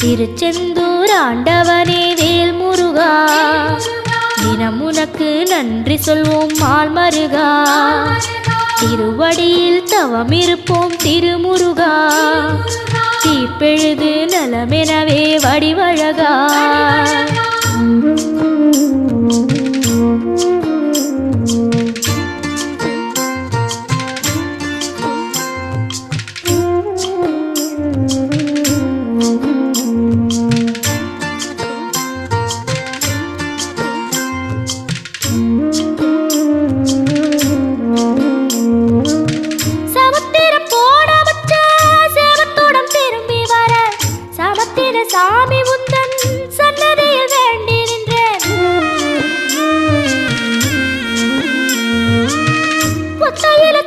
திருச்செந்தூர் ஆண்டவனே வேல் முருகா, தினம் உனக்கு நன்றி சொல்வோம் மால் மருகா. திருவடியில் தவம் இருப்போம் திருமுருகா, தீப்பெழுது நலமெனவே வடிவழகா. சாமி உந்தன் சன்னதியில் வேண்டி நின்றேன். ஒத்தையில